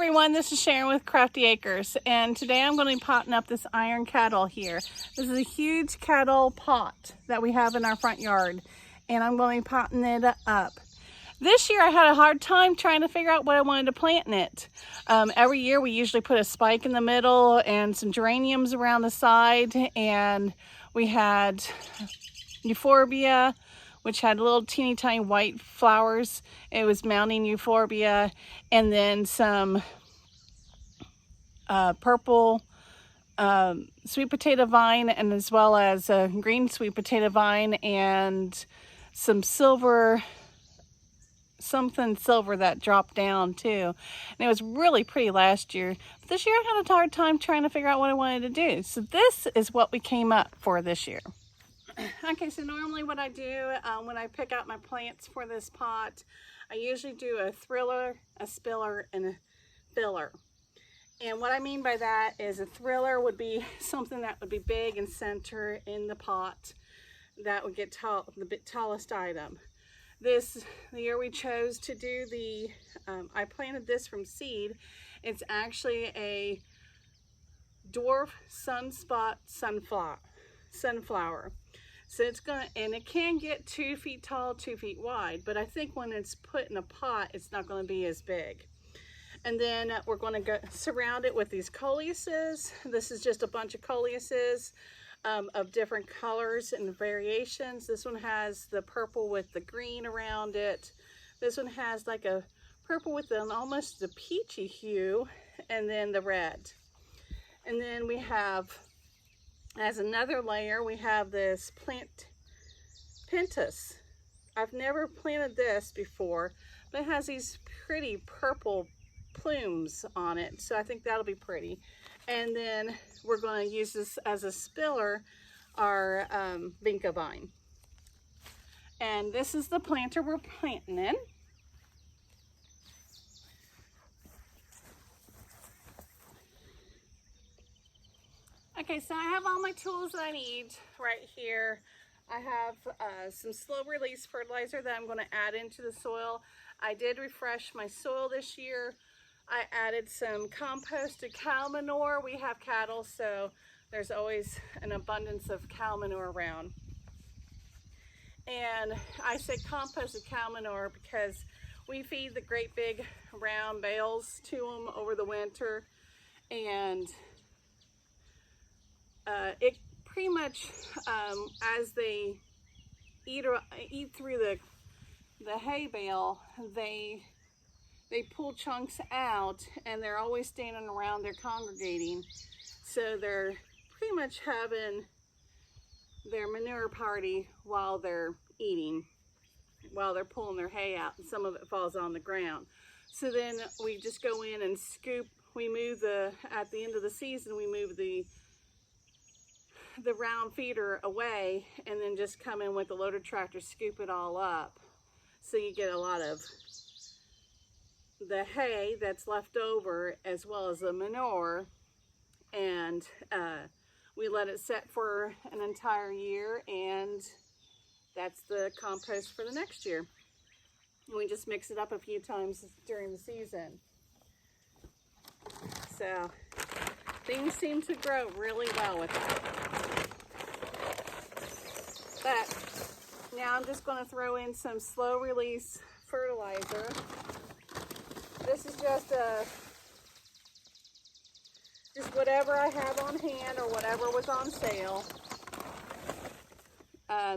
everyone, this is Sharon with Crafty Acres, and today I'm going to be potting up this iron kettle here. This is a huge kettle pot that we have in our front yard, and I'm going to be potting it up. This year I had a hard time trying to figure out what I wanted to plant in it. Every year we usually put a spike in the middle and some geraniums around the side, and we had euphorbia, which had little teeny tiny white flowers. It was mounting euphorbia, and then some purple sweet potato vine, and as well as a green sweet potato vine, and some silver, something silver that dropped down too. And it was really pretty last year. But this year I had a hard time trying to figure out what I wanted to do. So this is what we came up for this year. Okay, so normally what I do when I pick out my plants for this pot, I usually do a thriller, a spiller, and a filler. And what I mean by that is a thriller would be something that would be big and center in the pot. That would get the tallest item. The year we chose to do I planted this from seed. It's actually a dwarf sunspot sunflower. So and it can get 2 feet tall, 2 feet wide, but I think when it's put in a pot, it's not going to be as big. And then we're going to surround it with these coleuses. This is just a bunch of coleuses of different colors and variations. This one has the purple with the green around it. This one has like a purple with almost the peachy hue, and then the red. And then we have, as another layer, we have this plant pentas. I've never planted this before, but it has these pretty purple plumes on it, so I think that'll be pretty. And then we're going to use this as a spiller, our vinca vine. And this is the planter we're planting in. Okay, so I have all my tools that I need right here. I have some slow release fertilizer that I'm going to add into the soil. I did refresh my soil this year. I added some composted cow manure. We have cattle, so there's always an abundance of cow manure around. And I say composted cow manure because we feed the great big round bales to them over the winter, and it pretty much, as they eat through the hay bale, they pull chunks out, and they're always standing around, they're congregating. So they're pretty much having their manure party while they're eating, while they're pulling their hay out, and some of it falls on the ground. So then we just go in and scoop. We move at the end of the season, we move the round feeder away, and then just come in with the loader tractor, scoop it all up. So you get a lot of the hay that's left over, as well as the manure, and we let it set for an entire year, and that's the compost for the next year. And we just mix it up a few times during the season. So things seem to grow really well with it. But now I'm just going to throw in some slow release fertilizer. This is just whatever I have on hand or whatever was on sale.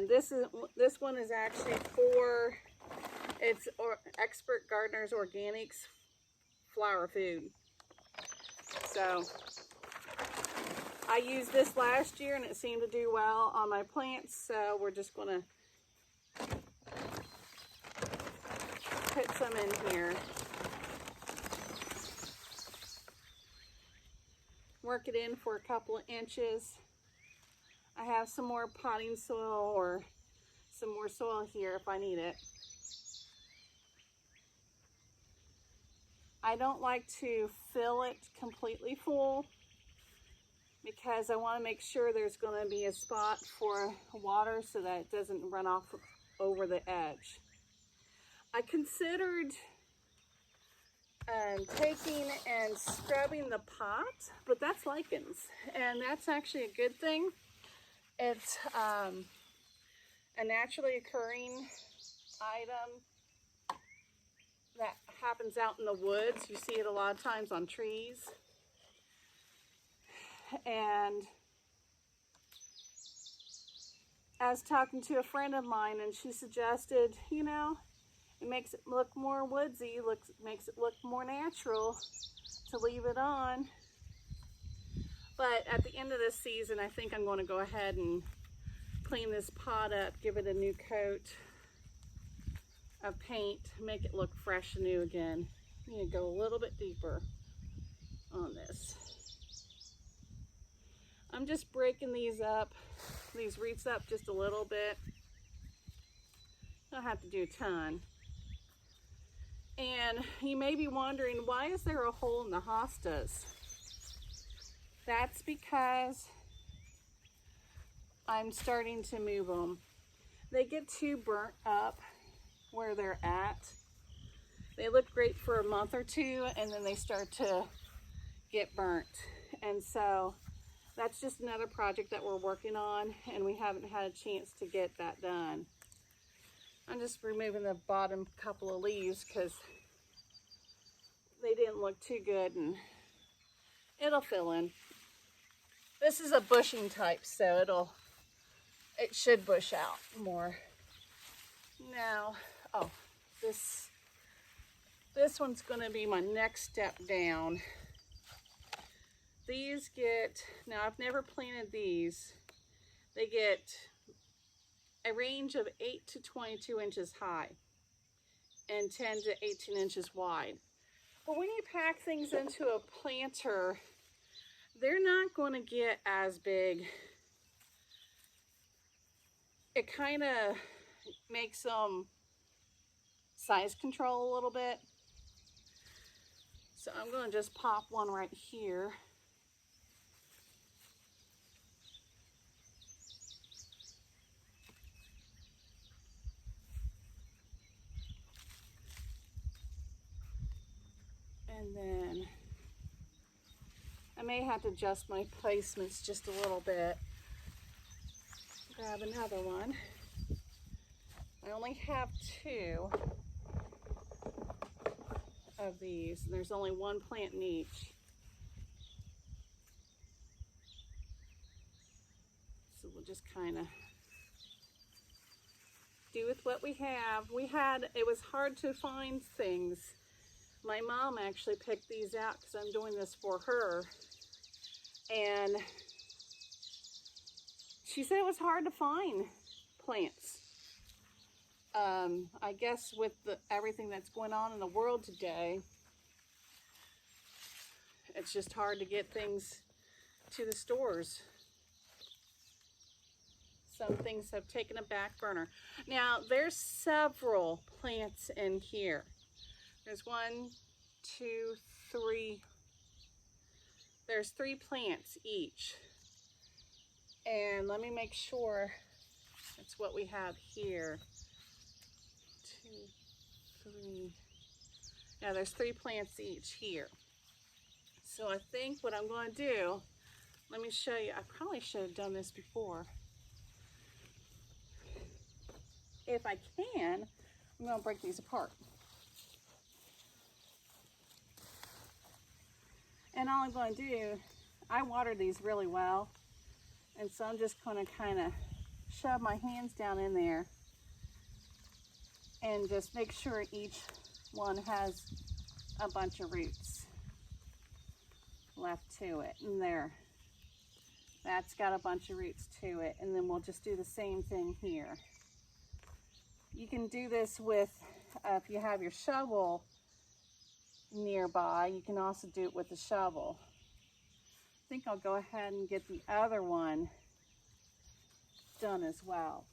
This one is actually it's Expert Gardeners Organics flower food. So I used this last year and it seemed to do well on my plants, so we're just going to put some in here. Work it in for a couple of inches. I have some more potting soil or some more soil here if I need it. I don't like to fill it completely full because I want to make sure there's going to be a spot for water so that it doesn't run off over the edge. I considered taking and scrubbing the pot, but that's lichens, and that's actually a good thing. It's a naturally occurring item that happens out in the woods. You see it a lot of times on trees. And I was talking to a friend of mine, and she suggested, you know, it makes it look more woodsy, makes it look more natural to leave it on. But at the end of this season, I think I'm going to go ahead and clean this pot up, give it a new coat of paint, make it look fresh and new again. I'm going to go a little bit deeper on this. I'm just breaking these roots up just a little bit. I don't have to do a ton. And you may be wondering, why is there a hole in the hostas? That's because I'm starting to move them. They get too burnt up where they're at. They look great for a month or two, and then they start to get burnt. And so that's just another project that we're working on, and we haven't had a chance to get that done. I'm just removing the bottom couple of leaves because they didn't look too good, and it'll fill in. This is a bushing type, so it should bush out more. Now, oh, this one's gonna be my next step down. These now I've never planted these. They get a range of 8 to 22 inches high and 10 to 18 inches wide. But when you pack things into a planter, they're not going to get as big. It kind of makes them size control a little bit. So I'm going to just pop one right here. And then I may have to adjust my placements just a little bit. Grab another one. I only have 2 of these, and there's only 1 plant in each. So we'll just kind of do with what we have. It was hard to find things. My mom actually picked these out because I'm doing this for her. And she said it was hard to find plants. I guess with everything that's going on in the world today, it's just hard to get things to the stores. Some things have taken a back burner. Now, there's several plants in here. There's 1, 2, 3. There's 3 plants each. And let me make sure that's what we have here. 2, 3. Yeah, there's 3 plants each here. So I think what I'm going to do, let me show you. I probably should have done this before. If I can, I'm going to break these apart. And all I'm going to do, I water these really well. And so I'm just going to kind of shove my hands down in there and just make sure each one has a bunch of roots left to it. And that's got a bunch of roots to it. And then we'll just do the same thing here. You can do this with, if you have your shovel nearby, you can also do it with the shovel. I think I'll go ahead and get the other one done as well.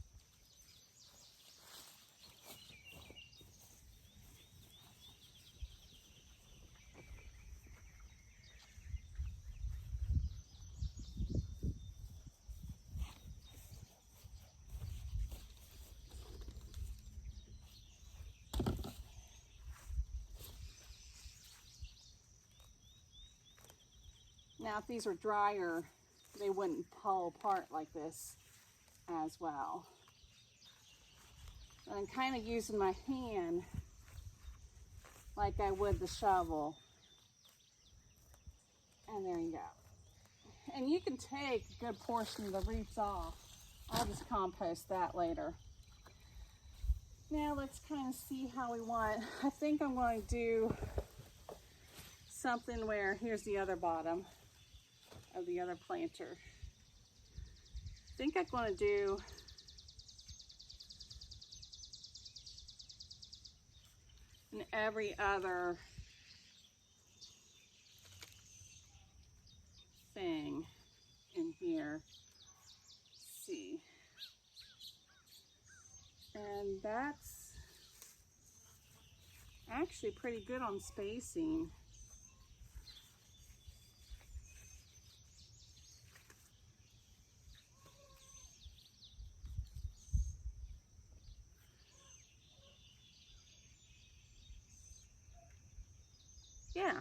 Now if these are drier, they wouldn't pull apart like this as well. And I'm kind of using my hand like I would the shovel. And there you go. And you can take a good portion of the roots off. I'll just compost that later. Now let's kind of see how we want. I think I'm going to do something where, here's the other bottom of the other planter. I think I'm going to do in every other thing in here. Let's see. And that's actually pretty good on spacing. Yeah.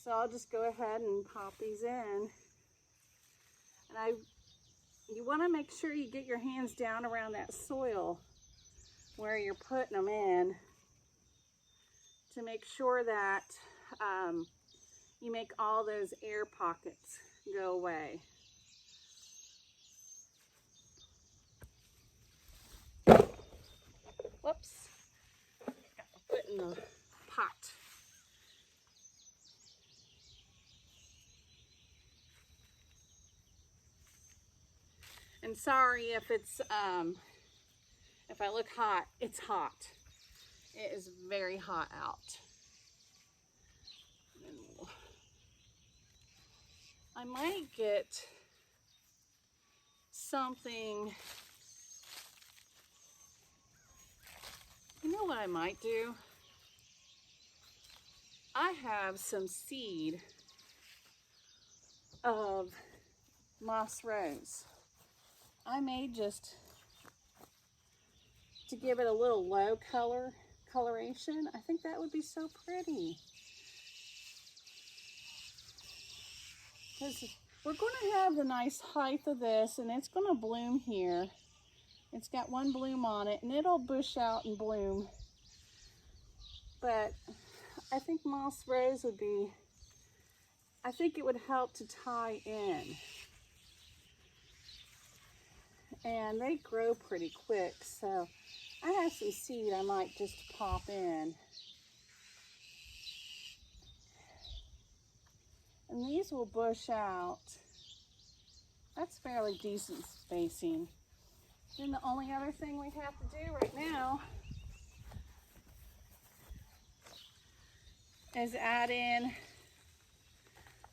So I'll just go ahead and pop these in. And you want to make sure you get your hands down around that soil where you're putting them in to make sure that you make all those air pockets go away. Whoops, got my foot in the pot. And sorry if it's, if I look hot, it's hot. It is very hot out. I might get something, you know what I might do? I have some seed of moss rose. I may just, to give it a little low coloration, I think that would be so pretty. Because we're going to have the nice height of this, and it's going to bloom here. It's got one bloom on it, and it'll bush out and bloom. But I think moss rose would be, I think it would help to tie in. And they grow pretty quick, so I have some seed I might just pop in. And these will bush out. That's fairly decent spacing. Then the only other thing we have to do right now is add in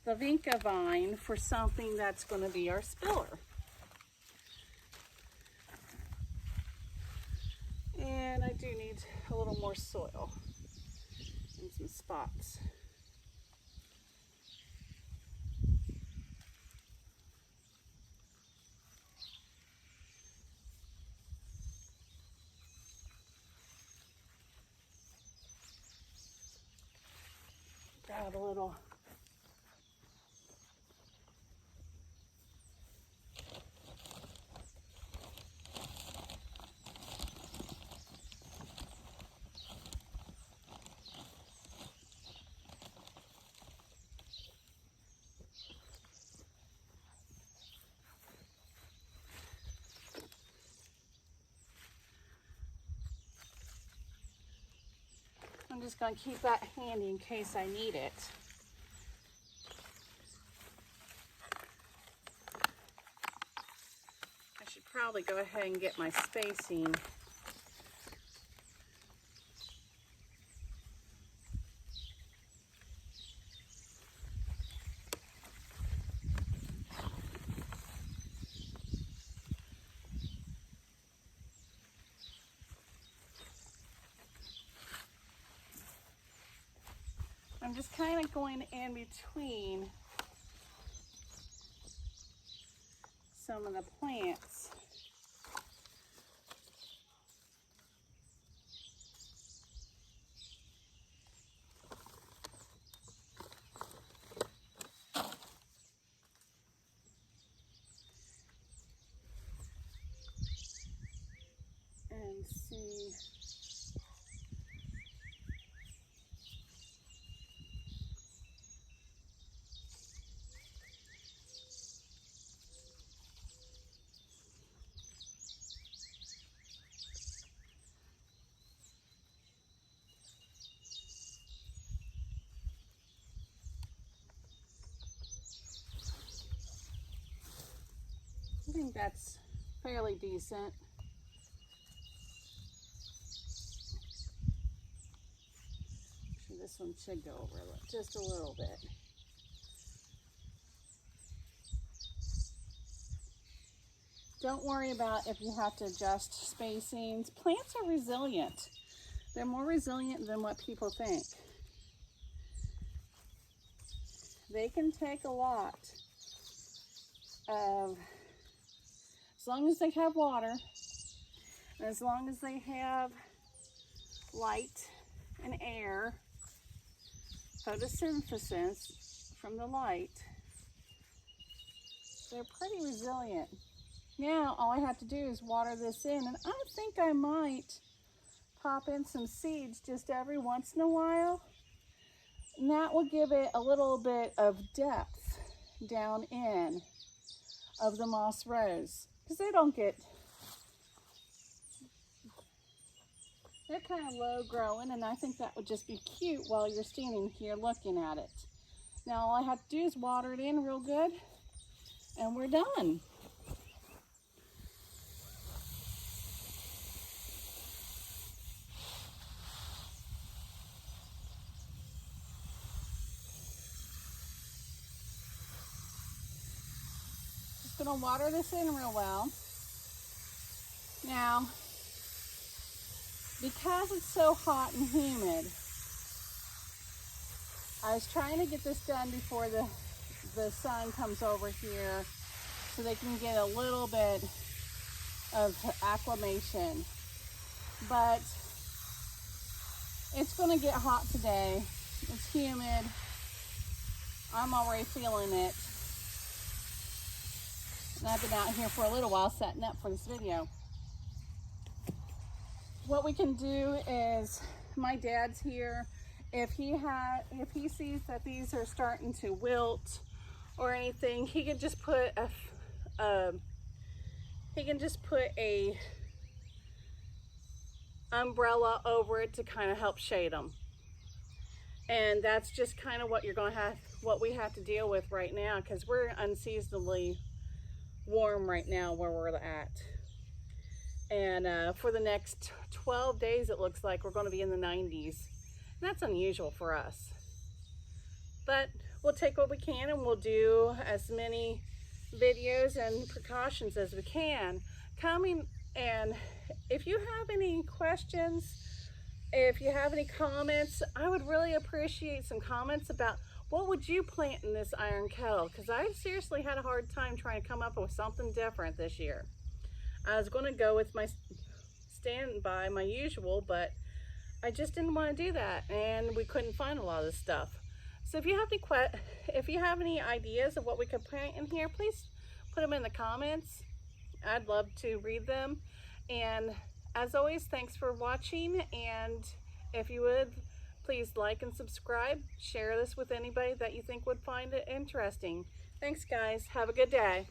the vinca vine for something that's going to be our spiller. And I do need a little more soil and some spots. Grab a little I'm just going to keep that handy in case I need it. I should probably go ahead and get my spacing. I'm just kind of going in between some of the plants. Let's see. I think that's fairly decent. Actually, this one should go over just a little bit. Don't worry about if you have to adjust spacings. Plants are resilient. They're more resilient than what people think. They can take a lot of, as long as they have water, and as long as they have light and air, photosynthesis from the light, they're pretty resilient. Now all I have to do is water this in, and I think I might pop in some seeds just every once in a while, and that will give it a little bit of depth down in of the moss rose, because they're kind of low growing, and I think that would just be cute while you're standing here looking at it. Now all I have to do is water it in real good, and we're done. Just gonna water this in real well. Now, because it's so hot and humid, I was trying to get this done before the sun comes over here so they can get a little bit of acclimation. But it's gonna get hot today. It's humid. I'm already feeling it. And I've been out here for a little while setting up for this video. What we can do is, my dad's here. If he sees that these are starting to wilt or anything, he can just put a umbrella over it to kind of help shade them. And that's just kind of what we have to deal with right now, because we're unseasonably warm right now where we're at. And for the next 12 days, it looks like we're going to be in the 90s. And that's unusual for us. But we'll take what we can, and we'll do as many videos and precautions as we can. And if you have any questions, if you have any comments, I would really appreciate some comments about what would you plant in this iron kettle, because I seriously had a hard time trying to come up with something different this year. I was going to go with my standby, my usual, but I just didn't want to do that, and we couldn't find a lot of this stuff. So if you have any ideas of what we could plant in here, please put them in the comments. I'd love to read them. And as always, thanks for watching, and if you would, please like and subscribe. Share this with anybody that you think would find it interesting. Thanks, guys. Have a good day.